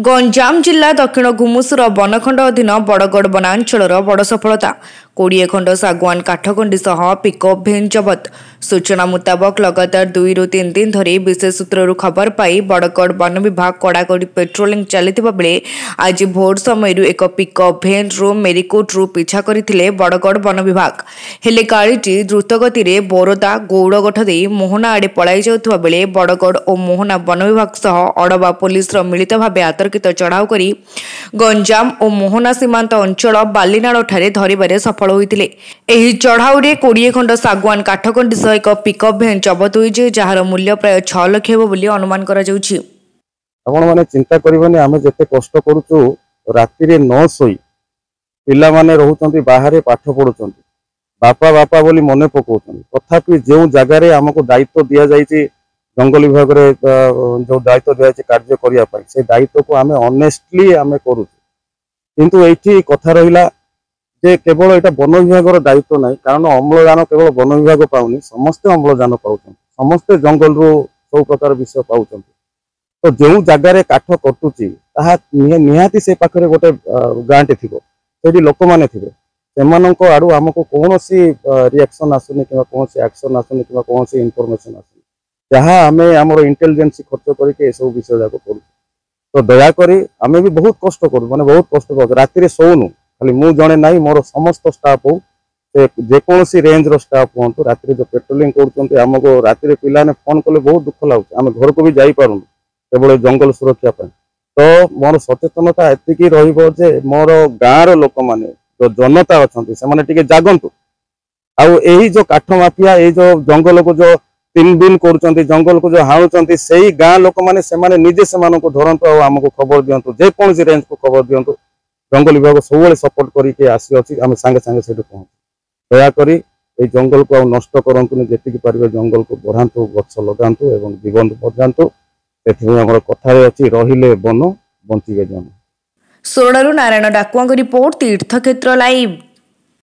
गंजाम जिला दक्षिण घुमुसर बनखंड अधीन बड़गड़ वनांचल बड़ सफलता 20 खंड सागवान काठगंडी सह पिकअप भैन जबत। सूचना मुताबक लगातार 2 ରୁ 3 दिन धरी विशेष सूत्रु खबर पाई बड़गड़ वन विभाग कड़ाकड़ी पेट्रोलिंग चलता बेले आज भोर समय एक पिकअप भैन रु मेरिकोट्रु पिछा करते बड़गड़ वन विभाग। हेले गाड़ी द्रुतगति में बोरदा गौड़गठ दे मोहना आड़े पलाई जाउथबा बेले बड़गड़ और मोहना वन विभाग सह अड़बा पुलिस मिलित भाव आतर्कित चढ़ाऊ करी गंजाम और मोहना सीमांत अंचल बालीनाड़ ठारे धरिबारे सफल होइतिले। एही चढ़ाऊ रे 20 खंड सागवान काठगंडी सह एक पिकअप भैन जबत होइजे जार मूल्य प्राय 6 लाख हेबो बोली अनुमान करा जाउछि। आपण माने चिंता करिबनी आमे जते कष्ट करूछु राति रे न सोई पिला माने रहउछंती बाहरे पाठ पढुछंती बापा बापा बोली मने पकोछंती तथापि जो जगह रे हमको दायित्व दिया जाइछि जंगल विभाग रे जो दायित्व दिया जाइछि कार्य करिया पई से दायित्व को आमे ऑनेस्टली आमे करू किंतु एठी कथा रहिला जे केवल एटा वन विभाग दायित्व नहीं कारण अम्लजान केवल वन विभाग पाउनी समस्ते अम्लजान पाउछन समस्ते जंगल रो सब प्रकार विषय पाउछन तो जो जगह रे काठ कटुची ताहा निहाती से पाखरे गोटे गांटे थिबो सेठी लोक माने थिबे सेमानंको आडू हमको कोनोसी रिएक्शन आसुनी किबा कोनोसी एक्शन आसुनी किबा कोनोसी इंफॉर्मेशन आसुनी जहाँ आमे हमर इंटेलिजेंस खर्च करके ए सब विषय जाको करू तो दया करी आमे भी बहुत कष्ट करू माने बहुत कष्ट करू राति रे सोउनु खाली मु जणे नाही मोर समस्त स्टाफ हो जेकोसी रेंज रो स्टाफ हो राति जो पेट्रोलिंग करछंती हमको राति रे पिला ने फोन कले बहुत दुख लागु आमे घर को भी जाई पारुनु केवल जंगल सुरक्षा पर तो मोर सचेतनता एतिकी रहिबो जे मोर गाँ रो लोक माने जो जनता अछंती से माने टिके जागंतु आउ एही जो काठ माफिया ए जो जंगल को जो 3 दिन करछंती जंगल को जो हाणुचंती सेही गाँ लोक माने से माने निजे से मानको धरंतु आ हमको खबर दियंतु जे कोनसी रेंज को खबर दियंतु जंगल विभाग सब सपोर्ट करके आसी अच्छी आम सांगे सांगे से पहुँच दयाकोरी ये जंगल को नष्ट करतुनि जी पारे जंगल को बढ़ातु गछ लगातु और जीवन बचातु से कथार अच्छी रहिले वन बंचिबे जन। सोरडारू नारायण डाकुआ रिपोर्ट तीर्थक्षेत्र लाइव।